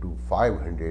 to 500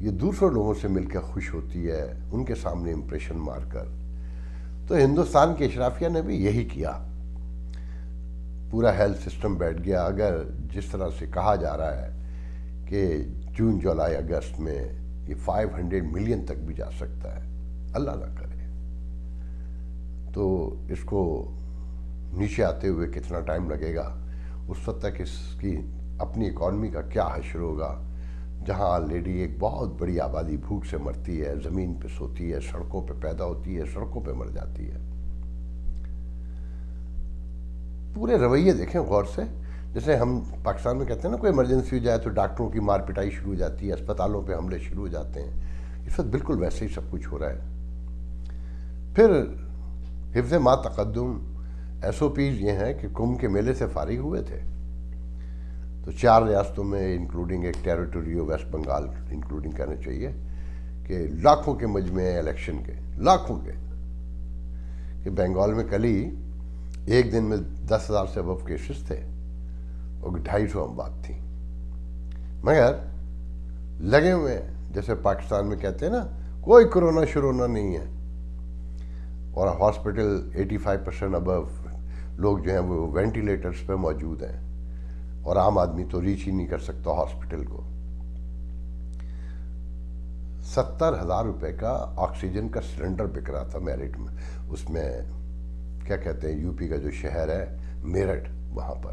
یہ دوسروں لوگوں سے مل کر خوش ہوتی ہے، ان کے سامنے امپریشن مار کر. تو ہندوستان کے اشرافیہ نے بھی یہی کیا. پورا ہیلتھ سسٹم بیٹھ گیا. اگر جس طرح سے کہا جا رہا ہے کہ جون جولائی اگست میں یہ 500 ملین تک بھی جا سکتا ہے، اللہ نہ کرے، تو اس کو نیچے آتے ہوئے کتنا ٹائم لگے گا. اس وقت تک اس کی اپنی اکانومی کا کیا حشر ہوگا، جہاں آلریڈی ایک بہت بڑی آبادی بھوک سے مرتی ہے، زمین پہ سوتی ہے، سڑکوں پہ پیدا ہوتی ہے، سڑکوں پہ مر جاتی ہے. پورے رویے دیکھیں غور سے. جیسے ہم پاکستان میں کہتے ہیں نا کوئی ایمرجنسی ہو جائے تو ڈاکٹروں کی مار پٹائی شروع ہو جاتی ہے، اسپتالوں پہ حملے شروع ہو جاتے ہیں. اس وقت بالکل ویسے ہی سب کچھ ہو رہا ہے. پھر حفظ ما تقدم ایس او پیز یہ ہیں کہ کمبھ کے میلے سے فارغ ہوئے تھے تو 4 ریاستوں میں انکلوڈنگ ایک ٹیریٹوری ویسٹ بنگال انکلوڈنگ کہنا چاہیے کہ لاکھوں کے مجمع الیکشن کے، لاکھوں کے. کہ بنگال میں کل ہی ایک دن میں 10,000 سے ابو کیسز تھے اور 250 اموات تھیں. مگر لگے ہوئے جیسے پاکستان میں کہتے ہیں نا کوئی کرونا شرونا نہیں ہے، اور ہاسپٹل 85% ابو لوگ جو ہیں وہ وینٹیلیٹرز پہ موجود ہیں، اور عام آدمی تو ریچ ہی نہیں کر سکتا ہاسپٹل کو. 70,000 روپے کا آکسیجن کا سلنڈر بک رہا تھا میرٹھ میں، اس میں کیا کہتے ہیں یو پی کا جو شہر ہے میرٹھ، وہاں پر.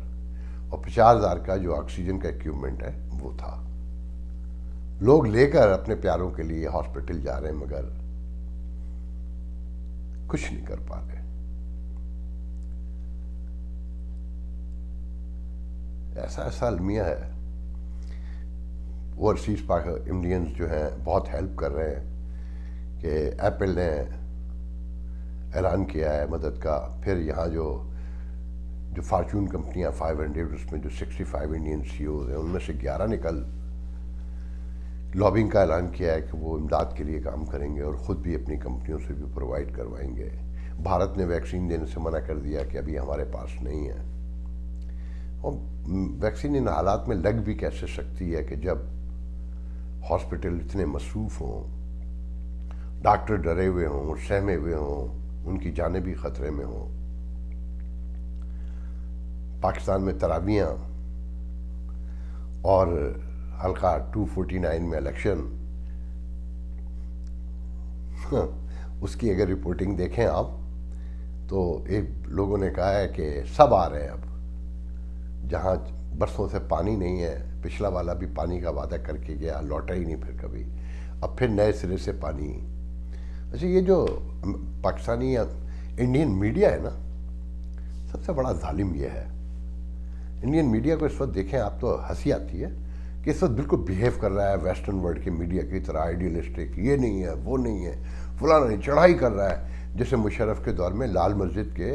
اور 50,000 کا جو آکسیجن کا ایکوپمنٹ ہے وہ تھا. لوگ لے کر اپنے پیاروں کے لیے ہاسپٹل جا رہے ہیں مگر کچھ نہیں کر پا رہے. ایسا المیہ ہے. اوورسیز انڈینز جو ہیں بہت ہیلپ کر رہے ہیں کہ ایپل نے اعلان کیا ہے مدد کا. پھر یہاں جو فارچون کمپنیاں 500 اس میں جو 65 انڈین سی اوز ہیں ان میں سے 11 نے کل لابنگ کا اعلان کیا ہے کہ وہ امداد کے لیے کام کریں گے اور خود بھی اپنی کمپنیوں سے بھی پرووائڈ کروائیں گے. بھارت نے ویکسین دینے سے منع کر دیا کہ ابھی ہمارے پاس نہیں ہے. اور ویکسین ان حالات میں لگ بھی کیسے سکتی ہے کہ جب ہاسپٹل اتنے مصروف ہوں، ڈاکٹر ڈرے ہوئے ہوں، سہمے ہوئے ہوں، ان کی جانیں بھی خطرے میں ہوں. پاکستان میں تراویحاں اور حلقہ 249 میں الیکشن، اس کی اگر رپورٹنگ دیکھیں آپ تو ایک لوگوں نے کہا ہے کہ سب آ رہے ہیں. اب جہاں برسوں سے پانی نہیں ہے، پچھلا والا بھی پانی کا وعدہ کر کے گیا، لوٹا ہی نہیں پھر کبھی، اب پھر نئے سرے سے پانی. اچھا یہ جو پاکستانی انڈین میڈیا ہے نا، سب سے بڑا ظالم یہ ہے. انڈین میڈیا کو اس وقت دیکھیں آپ تو ہنسی آتی ہے کہ اس وقت بالکل بیہیو کر رہا ہے ویسٹرن ورلڈ کے میڈیا کی طرح، آئیڈیلسٹک، یہ نہیں ہے وہ نہیں ہے فلانا نہیں، چڑھائی کر رہا ہے. جیسے مشرف کے دور میں لال مسجد کے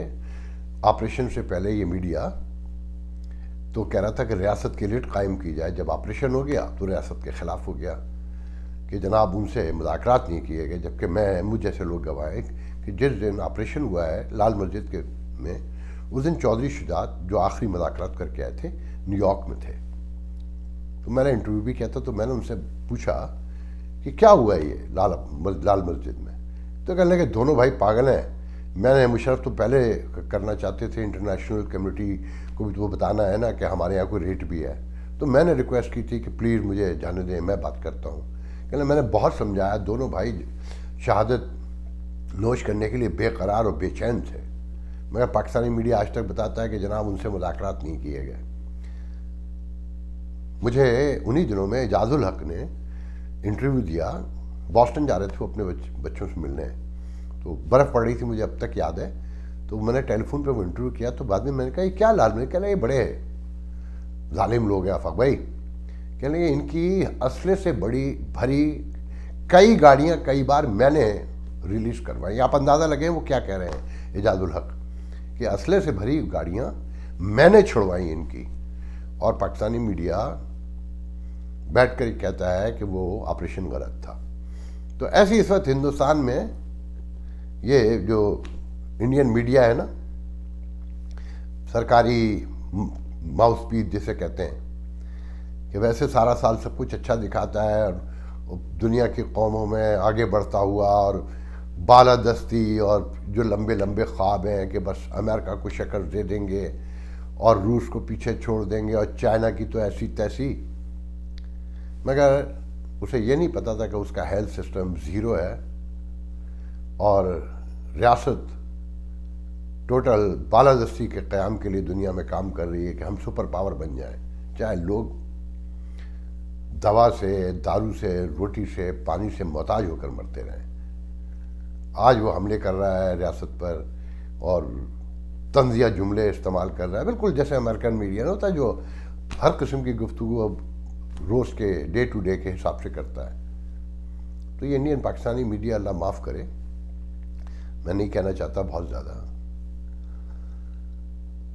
آپریشن سے پہلے یہ میڈیا تو کہہ رہا تھا کہ ریاست کی لیڈ قائم کی جائے. جب آپریشن ہو گیا تو ریاست کے خلاف ہو گیا کہ جناب ان سے مذاکرات نہیں کیے گئے. جبکہ مجھ جیسے لوگ گواہیں کہ جس دن آپریشن ہوا ہے لال مسجد کے میں، اس دن چودھری شجاعت جو آخری مذاکرات کر کے آئے تھے نیو یارک میں تھے. تو میں نے انٹرویو بھی کیا تھا، تو میں نے ان سے پوچھا کہ کیا ہوا ہے یہ لال مسجد میں. تو کہنے لگے دونوں بھائی پاگل ہیں. میں نے مشرف تو پہلے کرنا چاہتے تھے، انٹرنیشنل کمیونٹی کو بھی تو وہ بتانا ہے نا کہ ہمارے یہاں کوئی ریٹ بھی ہے. تو میں نے ریکویسٹ کی تھی کہ پلیز مجھے جانے دیں، میں بات کرتا ہوں. کہنے میں نے بہت سمجھایا، دونوں بھائی شہادت نوش کرنے کے لیے بے قرار اور بے چین تھے، مگر پاکستانی میڈیا آج تک بتاتا ہے کہ جناب ان سے مذاکرات نہیں کیے گئے. مجھے انہی دنوں میں اعجاز الحق نے انٹرویو دیا، بoston جا رہے تھے وہ اپنے بچوں سے ملنے، تو برف پڑ رہی تھی مجھے اب تک یاد ہے. تو میں نے ٹیلی فون پہ وہ انٹرویو کیا، تو بعد میں نے کہا یہ کیا لال میں کہنا یہ بڑے ظالم لوگ ہیں آفاق بھائی. کہنے لگے ان کی اسلحے سے بڑی بھری کئی گاڑیاں کئی بار میں نے ریلیز کروائی. آپ اندازہ لگیں وہ کیا کہہ رہے ہیں اعجاز الحق کہ اسلحے سے بھری گاڑیاں میں نے چھڑوائیں ان کی، اور پاکستانی میڈیا بیٹھ کر کہتا ہے کہ وہ آپریشن غلط تھا. تو ایسی اس وقت ہندوستان میں یہ جو انڈین میڈیا ہے نا، سرکاری ماؤس پیس جسے کہتے ہیں، کہ ویسے سارا سال سب کچھ اچھا دکھاتا ہے اور دنیا کی قوموں میں آگے بڑھتا ہوا اور بالادستی اور جو لمبے لمبے خواب ہیں کہ بس امریکہ کو شکست دے دیں گے اور روس کو پیچھے چھوڑ دیں گے اور چائنا کی تو ایسی تیسی، مگر اسے یہ نہیں پتا تھا کہ اس کا ہیلتھ سسٹم زیرو ہے اور ریاست ٹوٹل بالادستی کے قیام کے لیے دنیا میں کام کر رہی ہے کہ ہم سپر پاور بن جائیں، چاہے لوگ دوا سے، دارو سے، روٹی سے، پانی سے محتاج ہو کر مرتے رہیں۔ آج وہ حملے کر رہا ہے ریاست پر اور طنزیہ جملے استعمال کر رہا ہے، بالکل جیسے امریکن میڈیا نہ ہوتا ہے جو ہر قسم کی گفتگو اب روز کے ڈے ٹو ڈے کے حساب سے کرتا ہے۔ تو یہ انڈین پاکستانی میڈیا اللہ معاف کرے، میں نہیں کہنا چاہتا بہت زیادہ۔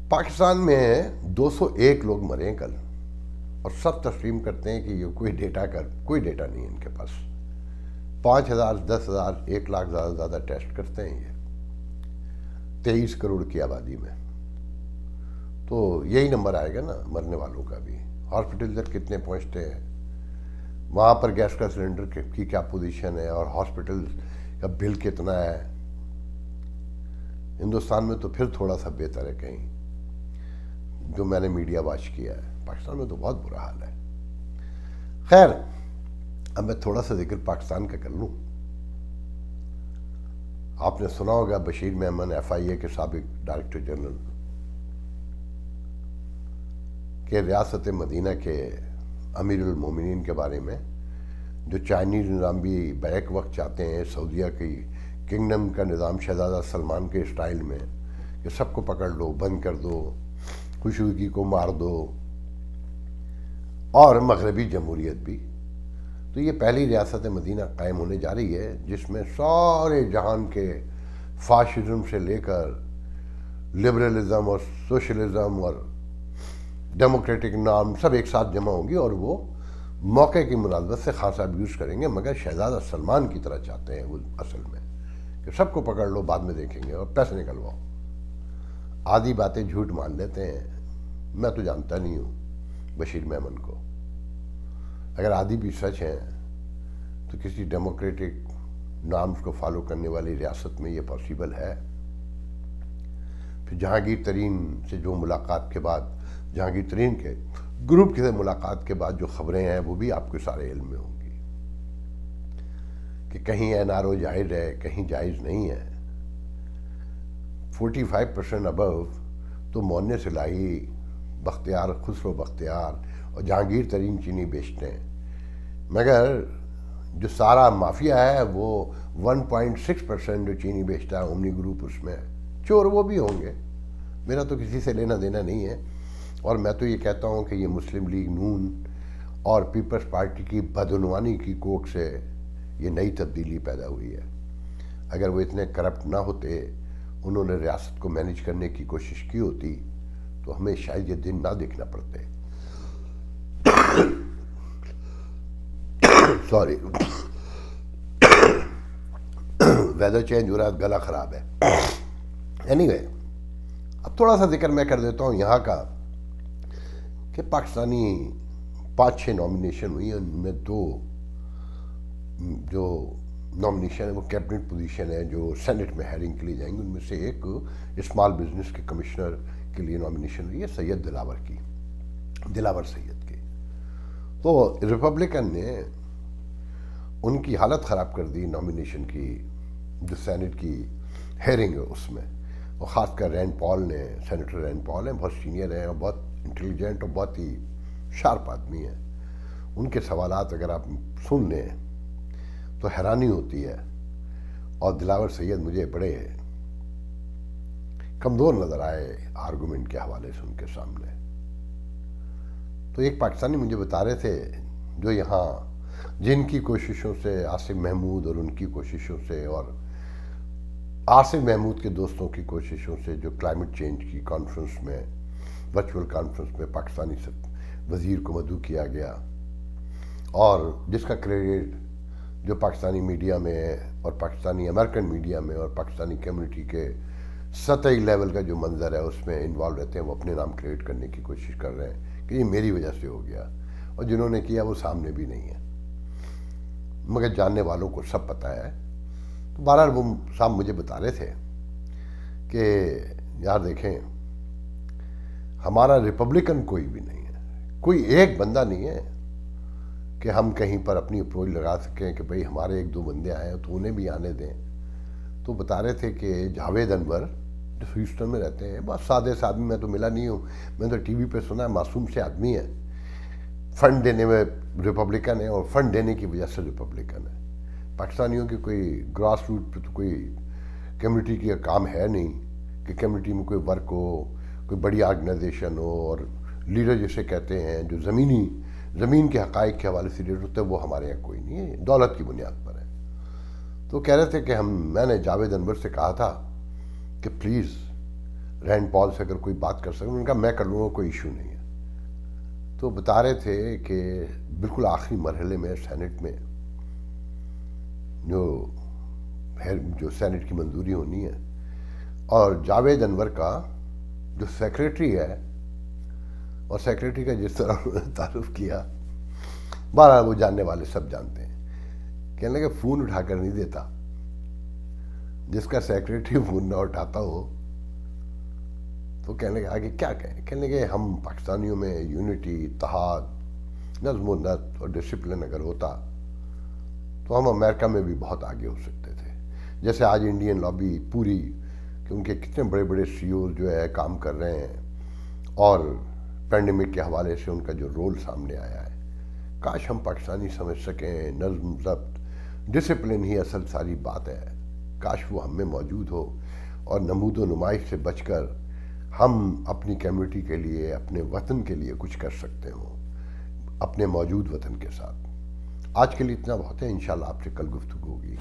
پاکستان میں 201 لوگ مرے ہیں کل، اور سب تسلیم کرتے ہیں کہ یہ کوئی ڈیٹا نہیں ہے ان کے پاس۔ 5,000، 10,000، 1 لاکھ زیادہ سے زیادہ ٹیسٹ کرتے ہیں یہ 23 کروڑ کی آبادی میں، تو یہی نمبر آئے گا نا مرنے والوں کا بھی۔ ہاسپٹل تک کتنے پہنچتے ہیں، وہاں پر گیس کا سلنڈر کی کیا پوزیشن ہے اور ہاسپٹل کا بل کتنا ہے۔ ہندوستان میں تو پھر تھوڑا سا بہتر ہے کہیں، جو میں نے میڈیا واچ کیا ہے۔ پاکستان میں تو بہت برا حال ہے۔ خیر، اب میں تھوڑا سا ذکر پاکستان کا کر لوں۔ آپ نے سنا ہوگا بشیر میمن FIA کے سابق ڈائریکٹر جنرل کہ ریاست مدینہ کے امیر المومنین کے بارے میں جو چائنیز نظام بھی بیک وقت چاہتے ہیں، سعودیہ کی کنگڈم کا نظام شہزادہ سلمان کے اسٹائل میں کہ سب کو پکڑ لو، بند کر دو، خشوگی کو مار دو، اور مغربی جمہوریت بھی، تو یہ پہلی ریاست مدینہ قائم ہونے جا رہی ہے جس میں سارے جہان کے فاشزم سے لے کر لبرلزم اور سوشلزم اور ڈیموکریٹک نام سب ایک ساتھ جمع ہوں گی، اور وہ موقع کی مناسبت سے خاصا ابیوز کریں گے، مگر شہزادہ سلمان کی طرح چاہتے ہیں وہ اصل میں کہ سب کو پکڑ لو، بعد میں دیکھیں گے اور پیسے نکلواؤ۔ آدھی باتیں جھوٹ مان لیتے ہیں، میں تو جانتا نہیں ہوں بشیر میمن کو، اگر آدھی بھی سچ ہیں تو کسی ڈیموکریٹک نارمز کو فالو کرنے والی ریاست میں یہ پاسیبل ہے؟ پھر جہانگیر ترین سے جو ملاقات کے بعد، جہانگیر ترین کے گروپ کے ملاقات کے بعد جو خبریں ہیں وہ بھی آپ کے سارے علم میں ہوں گی کہ کہیں NRO جائز ہے، کہیں جائز نہیں ہے۔ 45% ابو تو مونس الہی، بختیار، خسرو بختیار اور جہانگیر ترین چینی بیچتے ہیں، مگر جو سارا مافیا ہے وہ 1.6% جو چینی بیچتا ہے اومنی گروپ، اس میں چور وہ بھی ہوں گے۔ میرا تو کسی سے لینا دینا نہیں ہے، اور میں تو یہ کہتا ہوں کہ یہ مسلم لیگ نون اور پیپلز پارٹی کی بدعنوانی کی کوکھ سے یہ نئی تبدیلی پیدا ہوئی ہے۔ اگر وہ اتنے کرپٹ نہ ہوتے، انہوں نے ریاست کو مینیج کرنے کی کوشش کی ہوتی تو ہمیں شاید یہ دن نہ دیکھنا پڑتے۔ سوری، ویدر چینج ہو رہا ہے، گلا خراب ہے۔ اینی وے، اب تھوڑا سا ذکر میں کر دیتا ہوں یہاں کا کہ پاکستانی 5-6 نامینیشن ہوئی ہیں، ان میں 2 جو نامینیشن ہے وہ کیبنٹ پوزیشن ہے جو سینٹ میں ہیئرنگ کے لیے جائیں گے۔ ان میں سے ایک اسمال بزنس کے کمشنر کے لیے نامینیشن ہوئی ہے سید دلاور سید کی۔ تو ریپبلکن نے ان کی حالت خراب کر دی نامینیشن کی، جو سینٹ کی ہیئرنگ ہے اس میں، اور خاص کر رینڈ پال نے، سینیٹر رینڈ پال ہیں، بہت سینئر ہیں اور بہت انٹیلیجنٹ اور بہت ہی شارپ آدمی ہیں۔ ان کے سوالات اگر آپ سن لیں تو حیرانی ہوتی ہے، اور دلاور سید مجھے بڑے کمزور نظر آئے آرگومنٹ کے حوالے سے ان کے سامنے۔ تو ایک پاکستانی مجھے بتا رہے تھے جو یہاں جن کی کوششوں سے، عاصم محمود اور ان کی کوششوں سے، اور عاصم محمود کے دوستوں کی کوششوں سے، جو کلائمیٹ چینج کی کانفرنس میں، ورچوئل کانفرنس میں پاکستانی وزیر کو مدعو کیا گیا، اور جس کا کریڈٹ جو پاکستانی میڈیا میں اور پاکستانی امریکن میڈیا میں اور پاکستانی کمیونٹی کے سطحی لیول کا جو منظر ہے اس میں انوالو رہتے ہیں، وہ اپنے نام کریٹ کرنے کی کوشش کر رہے ہیں کہ یہ میری وجہ سے ہو گیا، اور جنہوں نے کیا وہ سامنے بھی نہیں ہے۔ مگر جاننے والوں کو سب پتہ ہے. تو بہرحال وہ صاحب مجھے بتا رہے تھے کہ یار دیکھیں ہمارا ریپبلکن کوئی بھی نہیں ہے, کوئی ایک بندہ نہیں ہے کہ ہم کہیں پر اپنی اپروچ لگا سکیں کہ بھئی ہمارے ایک دو بندے آئے ہیں تو انہیں بھی آنے دیں. تو بتا رہے تھے کہ جاوید انور جو ہیوسٹن میں رہتے ہیں, بس سادے سے آدمی, میں تو ملا نہیں ہوں, میں تو ٹی وی پہ سنا ہے معصوم سے آدمی ہے, فنڈ دینے میں ریپبلکن ہے اور فنڈ دینے کی وجہ سے ریپبلکن ہے. پاکستانیوں کی کوئی گراس روٹ پہ تو کوئی کمیونٹی کا کام ہے نہیں کہ کمیونٹی میں کوئی ورک ہو, کوئی بڑی آرگنائزیشن ہو, اور لیڈر جسے کہتے ہیں جو زمین کے حقائق کے حوالے سے لیڈر ہوتے ہیں, وہ ہمارے یہاں کوئی نہیں ہے, دولت کی بنیاد پر ہے. تو کہہ رہے تھے کہ میں نے جاوید انور سے کہا تھا کہ پلیز رینڈ پال سے اگر کوئی بات کر سکیں, ان کا میں کر لوں گا, کوئی ایشو نہیں ہے. تو بتا رہے تھے کہ بالکل آخری مرحلے میں سینٹ میں جو سینٹ کی منظوری ہونی ہے, اور جاوید انور کا جو سیکریٹری ہے, اور سیکریٹری کا جس طرح انہوں نے تعارف کیا, بہرحال وہ جاننے والے سب جانتے ہیں. کہنے لگے فون اٹھا کر نہیں دیتا, جس کا سیکریٹری فون نہ اٹھاتا ہو تو کہنے لگے آگے کیا کہیں. کہنے لگے ہم پاکستانیوں میں یونٹی, اتحاد, نظم و نسق اور ڈسپلن اگر ہوتا تو ہم امریکہ میں بھی بہت آگے ہو سکتے تھے. جیسے آج انڈین لابی پوری, کہ ان کے کتنے بڑے بڑے سی اوز جو ہے کام کر رہے ہیں, اور پینڈیمک کے حوالے سے ان کا جو رول سامنے آیا ہے, کاش ہم پاکستانی سمجھ سکیں نظم ضبط ڈسپلن ہی اصل ساری بات ہے, کاش وہ ہم میں موجود ہو, اور نمود و نمائش سے بچ کر ہم اپنی کمیونٹی کے لیے, اپنے وطن کے لیے کچھ کر سکتے ہوں اپنے موجود وطن کے ساتھ. آج کے لیے اتنا بہت ہے, انشاءاللہ آپ سے کل گفتگو ہوگی.